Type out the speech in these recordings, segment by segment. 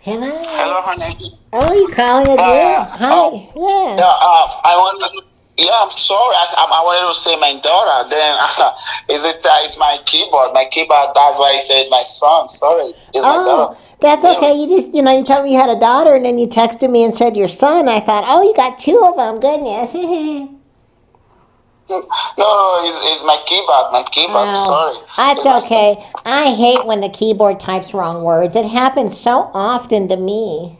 Hello, Hello. honey. Oh, you're calling again? Oh, Hi. Yeah. yeah. I want. Yeah, I'm sorry. I wanted to say my daughter. Then is it? It's my keyboard. My keyboard. That's why I said my son. Sorry, it's my Oh, daughter. that's Mary. okay. You just, you told me you had a daughter, and then you texted me and said your son. I thought, oh, you got two of them. Goodness. No, no, it's my keyboard. My keyboard. I'm Oh, sorry. that's It's my son. okay. I hate when the keyboard types wrong words. It happens so often to me.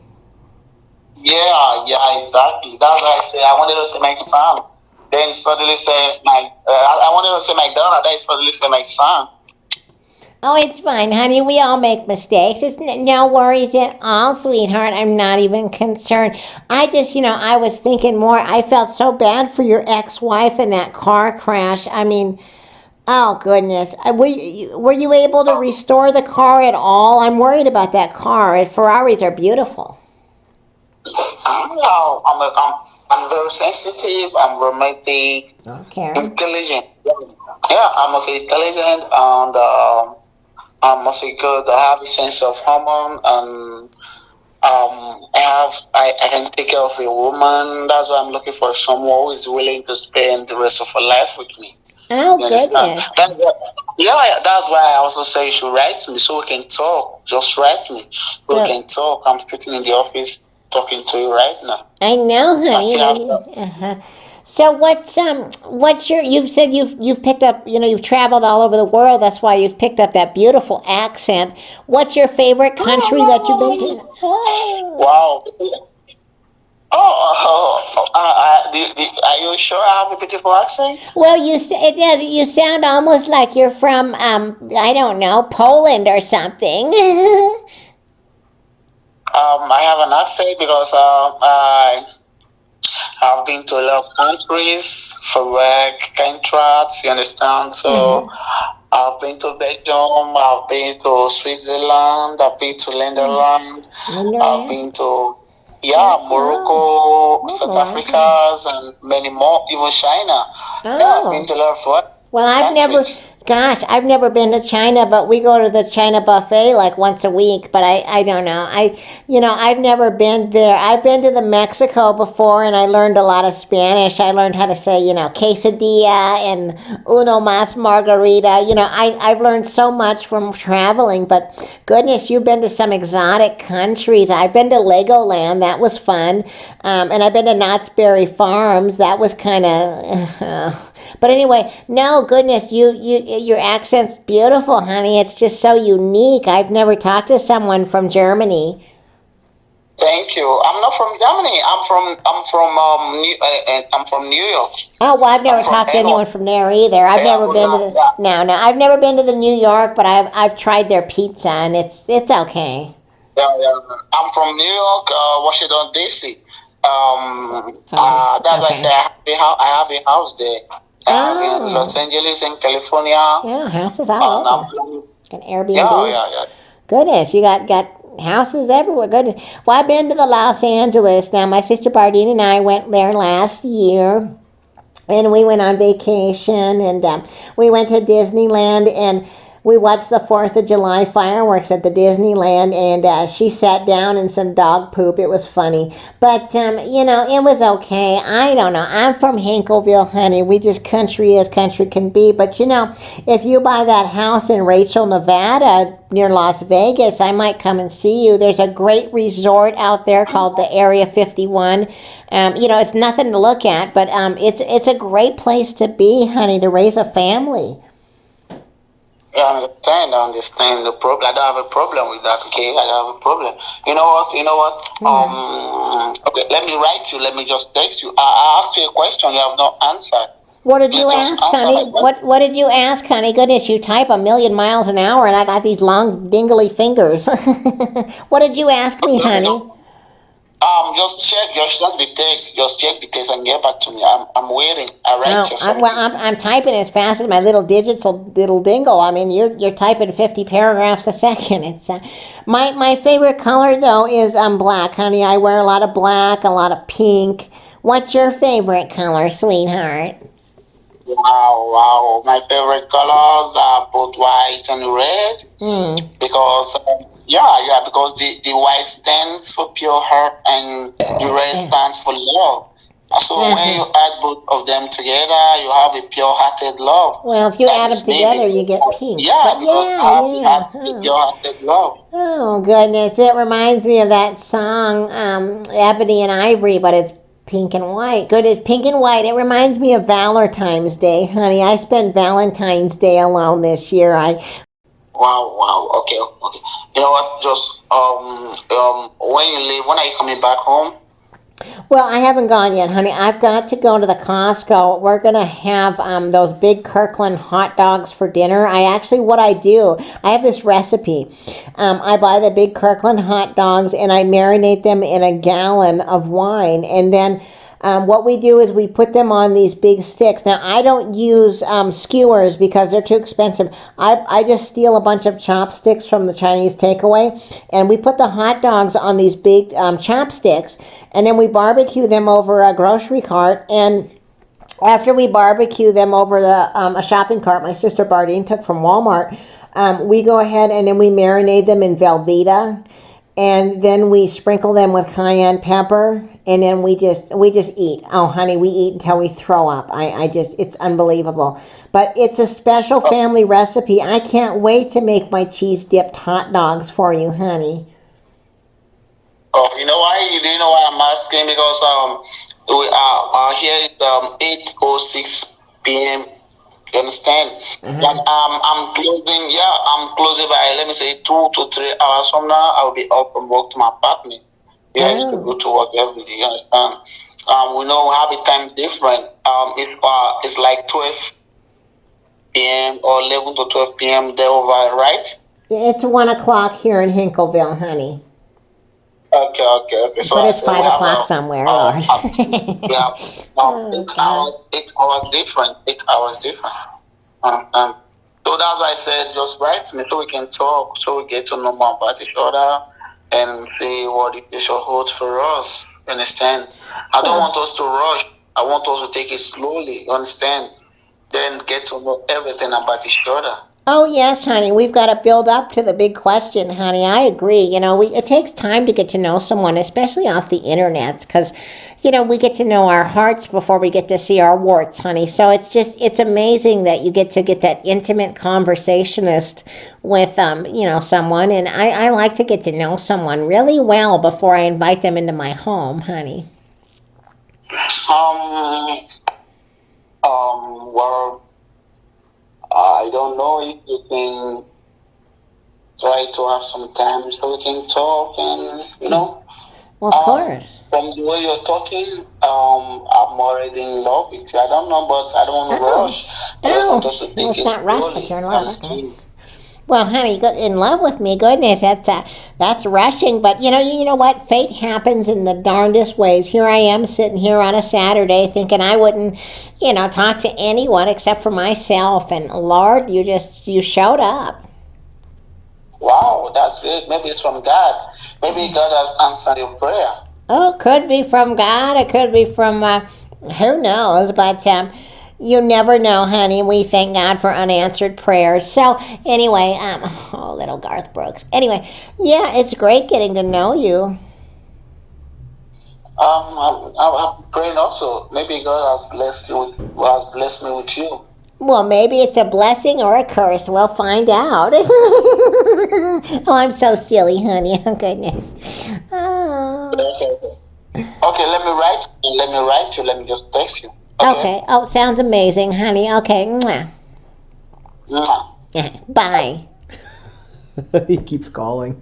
Yeah, yeah, exactly. That's why I say I wanted to say my son. Then suddenly say my. I wanted to say my daughter. Then suddenly say my son. Oh, it's fine, honey. We all make mistakes. It's no worries at all, sweetheart. I'm not even concerned. I just, I was thinking more. I felt so bad for your ex-wife in that car crash. I mean, oh goodness. Were you able to restore the car at all? I'm worried about that car. Ferraris are beautiful. No, I'm very sensitive. I'm romantic, Okay. intelligent. Yeah, I'm also intelligent and I'm also good. I have a sense of humor and I can take care of a woman. That's why I'm looking for someone who is willing to spend the rest of her life with me. Oh You understand? goodness. Yeah, yeah, that's why I also say you should write me so we can talk. Just write me so we Well, can talk. I'm sitting in the office talking to you right now. I know, I honey. still have So what's your? You've said you've picked up. You've traveled all over the world. That's why you've picked up that beautiful accent. What's your favorite country that you've been to? Oh. wow. Are you sure I have a beautiful accent? Well, it does. You sound almost like you're from I don't know, Poland or something. I have an accent because I have been to a lot of countries for work, contracts, you understand? So Uh-huh. I've been to Belgium, I've been to Switzerland, I've been to Netherlands, I've Wonderland. been to Oh, Morocco, oh, South Morocco. Africa, and many more, even China. Yeah, I've been Oh. to a lot of Well, countries. I've never been to China, but we go to the China buffet like once a week. But I don't know. I've never been there. I've been to the Mexico before, and I learned a lot of Spanish. I learned how to say, quesadilla and uno más margarita. I've learned so much from traveling. But goodness, you've been to some exotic countries. I've been to Legoland. That was fun. And I've been to Knott's Berry Farms. That was kind of. But anyway, no goodness, your accent's beautiful, honey. It's just so unique. I've never talked to someone from Germany. Thank you. I'm not from Germany. I'm from New York. Oh well, I've I'm never from talked to NY. anyone from there either. I've Yeah, never but been to yeah. no. I've never been to the New York, but I've tried their pizza and it's okay. Yeah, yeah. I'm from New York, Washington D.C. Oh, That's why I say okay. I have a house there. I have in Los Oh, Angeles, in California, yeah, houses all and over. I'm Got yeah, Airbnbs. yeah, yeah. Goodness, you got houses everywhere. Goodness. Well, I've been to the Los Angeles. Now, my sister Bardine and I went there last year, and we went on vacation, and we went to Disneyland, and we watched the Fourth of July fireworks at the Disneyland, and she sat down in some dog poop. It was funny, but it was okay. I don't know. I'm from Hankleville, honey. We just country as country can be. But if you buy that house in Rachel, Nevada, near Las Vegas, I might come and see you. There's a great resort out there called the Area 51. It's nothing to look at, but it's a great place to be, honey, to raise a family. Yeah, I understand the problem. I don't have a problem with that. Okay, I don't have a problem. You know what? You know what? Hmm. Okay. Let me write you. Let me just text you. I asked you a question. You have not answered. What did Please you just ask, answer honey? my question. What did you ask, honey? Goodness, you type a million miles an hour, and I got these long, dingly fingers. What did you ask me, Okay, let me honey? just just check the text. Just check the text and get back to me. I'm waiting. I write Oh, you I'm, well, something. I'm typing as fast as my little digits little dingle. I mean, you're typing 50 paragraphs a second. It's my favorite color though is black, honey. I wear a lot of black, a lot of pink. What's your favorite color, sweetheart? Wow, wow. My favorite colors are both white and red Hmm. because Yeah, because the white stands for pure heart and the red stands for love. So when you add both of them together, you have a pure-hearted love. Well, if you That add them is me together, you because get pink. yeah, But because yeah, I have yeah. a Huh. pure-hearted love. Oh goodness, it reminds me of that song, Ebony and Ivory, but it's pink and white. Goodness, pink and white. It reminds me of Valentine's Day, honey. I spent Valentine's Day alone this year. I Wow, wow. Okay, okay. You know what? Just when you leave, when are you coming back home? Well, I haven't gone yet, honey. I've got to go to the Costco. We're gonna have those big Kirkland hot dogs for dinner. What I do, I have this recipe. I buy the big Kirkland hot dogs and I marinate them in a gallon of wine, and then what we do is we put them on these big sticks. Now, I don't use skewers because they're too expensive. I just steal a bunch of chopsticks from the Chinese takeaway, and we put the hot dogs on these big chopsticks, and then we barbecue them over a grocery cart. And after we barbecue them over a shopping cart my sister Bardine took from Walmart, we go ahead and then we marinate them in Velveeta, and then we sprinkle them with cayenne pepper, and then we just eat. Oh honey, we eat until we throw up. I just, it's unbelievable. But it's a special Oh, family recipe. I can't wait to make my cheese dipped hot dogs for you, honey. oh, you know why? You know why I'm asking? Because we are here at 8:06 p.m. You understand? And Uh-huh. I'm closing. Yeah, I'm closing by, let me say, 2 to 3 hours from now. I will be up from work to my apartment. Yeah, I used to go Oh. to work every day. You understand? We know we have a time different. It's like 12 p.m. or 11 to 12 p.m. there over, right? It's 1 o'clock here in Hinkleville, honey. Okay, okay, okay. So But I it's said we five have o'clock somewhere, Lord. we have Oh eight God. hours, 8 hours different, 8 hours different. Um, so that's why I said just write to me so we can talk, so we get to know more about each other and see what the future holds for us. You understand? I don't Well, want us to rush. I want us to take it slowly. You understand? Then get to know everything about each other. oh yes, honey. We've got to build up to the big question, honey. I agree. It takes time to get to know someone, especially off the internet, because we get to know our hearts before we get to see our warts, honey. So it's amazing that you get that intimate conversationist with someone, and I like to get to know someone really well before I invite them into my home, honey. Um, well, I don't know if you can try to have some time so we can talk and Well, of course. from the way you're talking, I'm already in love with you. I don't know, but I don't want to Oh, rush. I just want oh, us to well, take it's it not rush, but slowly. you're in You love. Okay. understand? Well, honey, good in love with me. Goodness, that's rushing. But you know what? Fate happens in the darndest ways. Here I am sitting here on a Saturday, thinking I wouldn't, talk to anyone except for myself. And Lord, you showed up. Wow, that's great. Maybe it's from God. Maybe God has answered your prayer. Oh, could be from God. It could be from who knows. But you never know, honey. We thank God for unanswered prayers. So anyway, oh, little Garth Brooks. Anyway, yeah, it's great getting to know you. I'm praying also. Maybe God has blessed you. Has blessed me with you. Well, maybe it's a blessing or a curse. We'll find out. Oh, I'm so silly, honey. Oh, goodness. Oh. Okay, okay. Okay, let me write. Let me write you. Let me just text you. Okay. Okay. Oh, sounds amazing, honey. Okay. Mwah. Mwah. Bye. He keeps calling.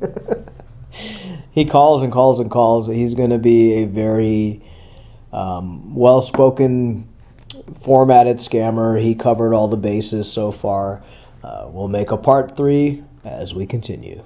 He calls and calls and calls. He's going to be a very well spoken, formatted scammer. He covered all the bases so far. We'll make a part 3 as we continue.